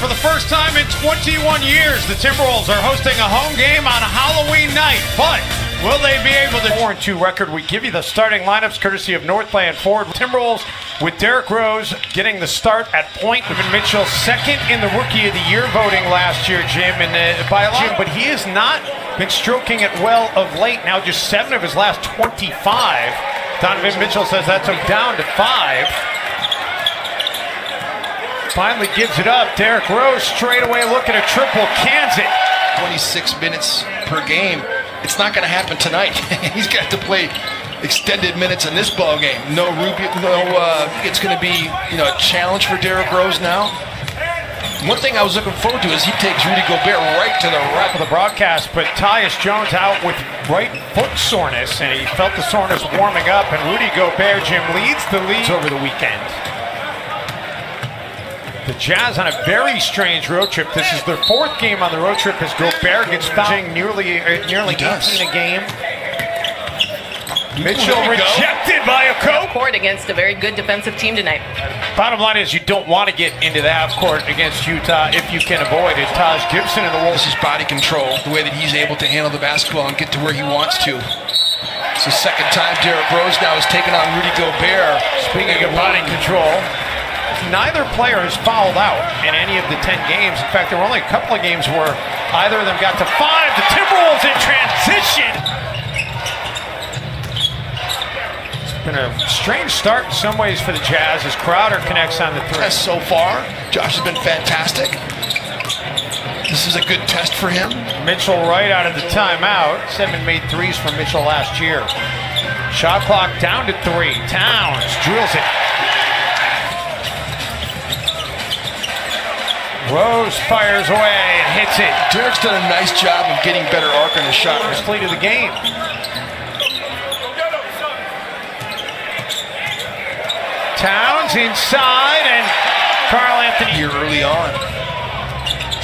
For the first time in 21 years, the Timberwolves are hosting a home game on Halloween night. But will they be able to 4-2 record? We give you the starting lineups courtesy of Northland Ford. Timberwolves with Derrick Rose getting the start at point. Donovan Mitchell second in the Rookie of the Year voting last year, Jim, by a lot. But he has not been stroking it well of late. Now just 7 of his last 25. Donovan Mitchell says that's him down to 5. Finally gives it up. Derrick Rose straight away looking at triple, cans it. 26 minutes per game. It's not going to happen tonight. He's got to play extended minutes in this ball game. No Rubio. It's going to be a challenge for Derrick Rose now. One thing I was looking forward to is he takes Rudy Gobert right to the right of the broadcast, but Tyus Jones out with right foot soreness, and he felt the soreness warming up. And Rudy Gobert, Jim, leads the league over the weekend. The Jazz on a very strange road trip. This is their 4th game on the road trip as Gobert gets fouled nearly 18 a game. Mitchell rejected by a court against a very good defensive team tonight. Bottom line is you don't want to get into the half court against Utah if you can avoid it. Taj Gibson in the Wolves. This is body control, the way that he's able to handle the basketball and get to where he wants to. It's the second time Derrick Rose now has taken on Rudy Gobert. Speaking of body control, neither player has fouled out in any of the 10 games. In fact, there were only a couple of games where either of them got to 5. The Timberwolves in transition. It's been a strange start in some ways for the Jazz as Crowder connects on the 3. So far, Josh has been fantastic. This is a good test for him. Mitchell right out of the timeout. 7 made threes from Mitchell last year. Shot clock down to 3. Towns drills it. Rose fires away and hits it. Derrick's done a nice job of getting better arc on his shot. First lead of the game. Towns inside, and Karl Anthony here early on.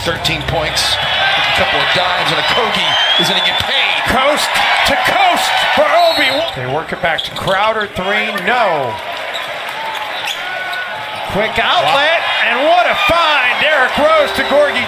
13 points, a couple of dimes, and a Kogi is going to get paid. Coast to coast for Obi. They work it back to Crowder, 3, no. Quick outlet, and what a find! Derrick Rose to Gorgie.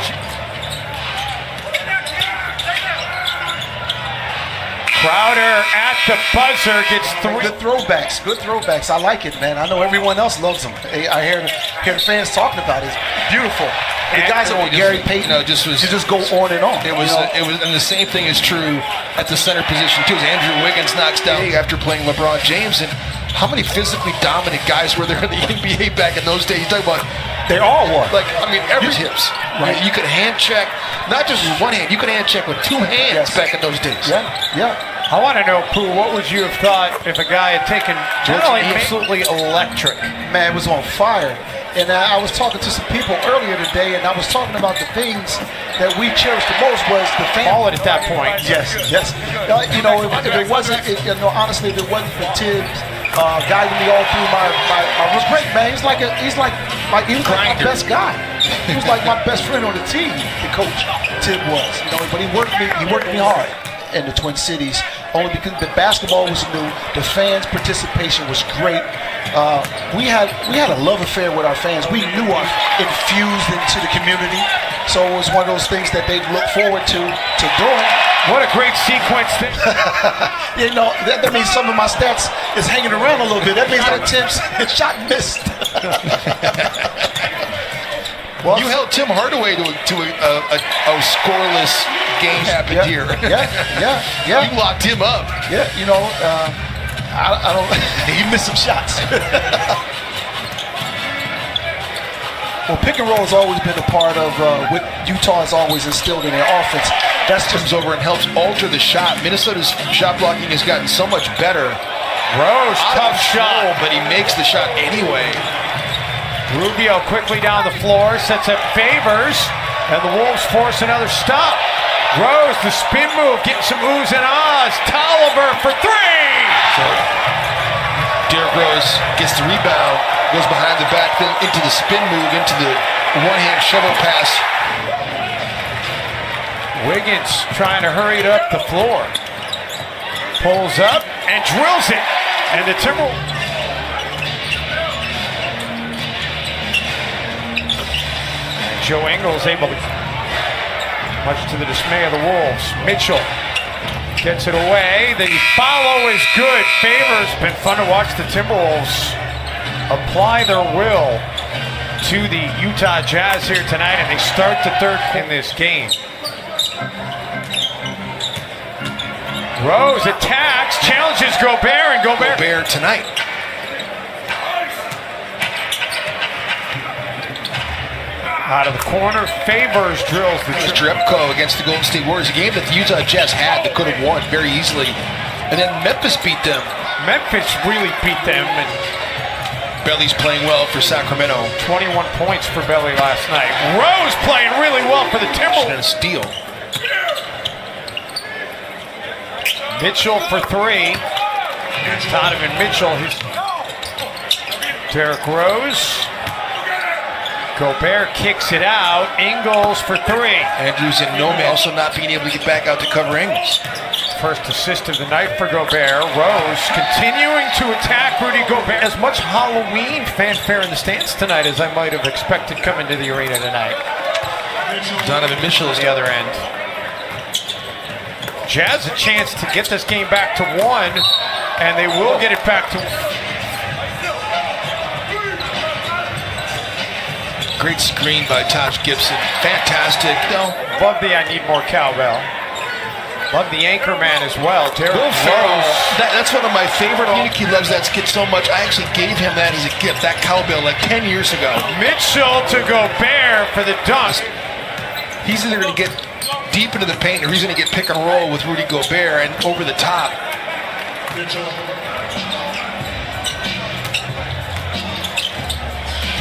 Crowder at the buzzer gets 3. Good throwbacks. I like it, man. I know everyone else loves them. I hear the fans talking about it. It's beautiful. The guys are on Gary Payton. You just go on and on. It was, and the same thing is true at the center position too. As Andrew Wiggins knocks down after playing LeBron James, and how many physically dominant guys were there in the NBA back in those days? You talk about they all were. Like, I mean, every hips. Right. You could hand check, not just with one hand. You could hand check with 2 hands back in those days. Yeah. I want to know, Pooh, what would you have thought if a guy had taken absolutely electric? Man, it was on fire. And I was talking to some people earlier today, and I was talking about the things that we cherished the most was the family. All at that point. Yes. If it wasn't, honestly, if it wasn't for Tibbs guiding me all through my was great, man. He was like my best guy. He was like my best friend on the team. The coach, Tibbs was. But he worked me hard in the Twin Cities, only because the basketball was new, the fans' participation was great. We had a love affair with our fans. We knew our infused into the community, so it was one of those things that they look forward to doing. What a great sequence! That means some of my stats is hanging around a little bit. That means that attempts and shot missed. Well, you held Tim Hardaway to a scoreless game happened here. Yeah. You locked him up. Yeah, I don't. He missed some shots. Well, pick and roll has always been a part of what Utah has always instilled in their offense. That comes over and helps alter the shot. Minnesota's shot blocking has gotten so much better. Rose, tough shot, but he makes the shot anyway. Rubio quickly down the floor, sets up Favors, and the Wolves force another stop. Rose, the spin move, getting some oohs and ahs. Tolliver for 3! So, Derrick Rose gets the rebound, goes behind the back, then into the spin move, into the one-hand shovel pass. Wiggins trying to hurry it up the floor. Pulls up and drills it. And the Timberwolves. Joe Ingles able to, much to the dismay of the Wolves. Mitchell gets it away. The follow is good. Favors. Been fun to watch the Timberwolves apply their will to the Utah Jazz here tonight, and they start the third in this game. Rose attacks, challenges Gobert, and Gobert tonight. Out of the corner, Favors drills the Jerebko against the Golden State Warriors, a game that the Utah Jazz had that could have won very easily. And then Memphis beat them. Memphis really beat them. And Belly's playing well for Sacramento. 21 points for Belly last night. Rose playing really well for the Timberwolves. And a steal. Mitchell for three. Donovan Mitchell. Derrick Rose. Gobert kicks it out. Ingles for three. Andrews and Nome also not being able to get back out to cover Ingles. First assist of the night for Gobert. Rose continuing to attack Rudy Gobert. As much Halloween fanfare in the stands tonight as I might have expected coming to the arena tonight. Donovan Mitchell is the other end. Jazz a chance to get this game back to one, and they will get it back to. Great screen by Taj Gibson. Fantastic. No. Love the I need more cowbell. Love the anchor man as well. Derrick Rose. That's one of my favorite. He loves that skit so much. I actually gave him that as a gift, that cowbell, like 10 years ago. Mitchell to Gobert for the dunk. He's either going to get deep into the paint or he's going to get pick and roll with Rudy Gobert and over the top.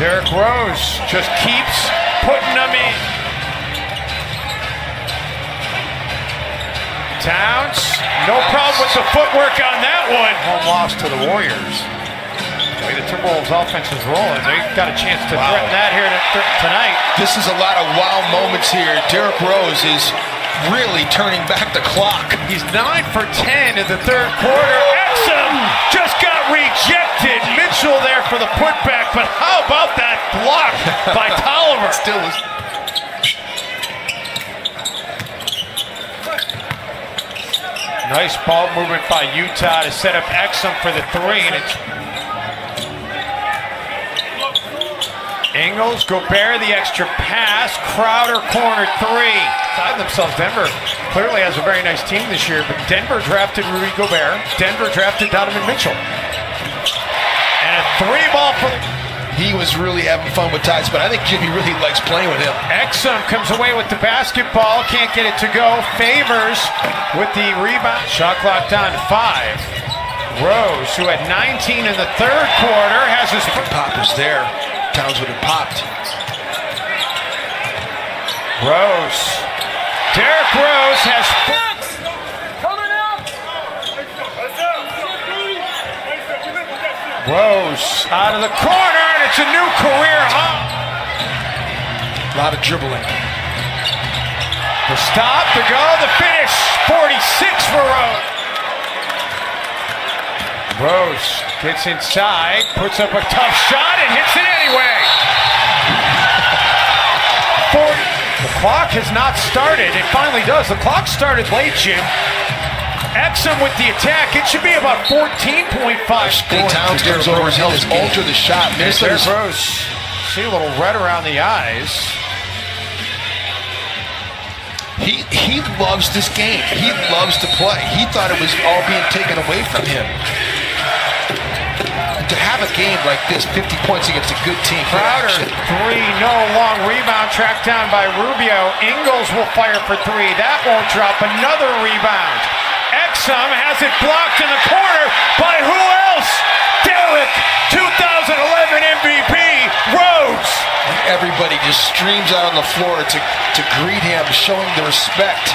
Derrick Rose just keeps putting them in. Towns, no problem with the footwork on that one. Home loss to the Warriors. The way the Timberwolves offense is rolling, they've got a chance to threaten that here tonight. This is a lot of wow moments here. Derrick Rose is really turning back the clock. He's 9 for 10 in the third quarter. Exum just got rejected. Mitchell there for the putback, but how about that block by Tolliver? Still is. Nice ball movement by Utah to set up Exum for the three, and it's Ingles, Gobert, the extra pass, Crowder, corner three. Side themselves, Denver clearly has a very nice team this year, but Denver drafted Rudy Gobert, Denver drafted Donovan Mitchell. And a three ball for... He was really having fun with Tice, but I think Jimmy really likes playing with him. Exum comes away with the basketball, can't get it to go. Favors with the rebound. Shot clock down to 5. Rose, who had 19 in the third quarter, has his... Pop was there. Towns would have popped. Rose. Derrick Rose has... Rose out of the corner, and it's a new career high. A lot of dribbling. The stop, the go, the finish. 46 for Rose. Rose gets inside, puts up a tough shot, and hits it anyway. 40. The clock has not started. It finally does. The clock started late, Jim. Exum with the attack. It should be about 14.5. Towns comes over and helps alter the shot. Minnesota's Rose. See a little red around the eyes. He loves this game. He loves to play. He thought it was all being taken away from him. To have a game like this, 50 points against a good team. Crowder, three, no long rebound, tracked down by Rubio. Ingles will fire for three. That won't drop. Another rebound. Exum has it blocked in the corner by who else? Derrick, 2011 MVP, Rose. And everybody just streams out on the floor to greet him, showing the respect.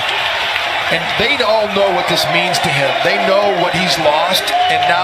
And they all know what this means to him. They know what he's lost, and now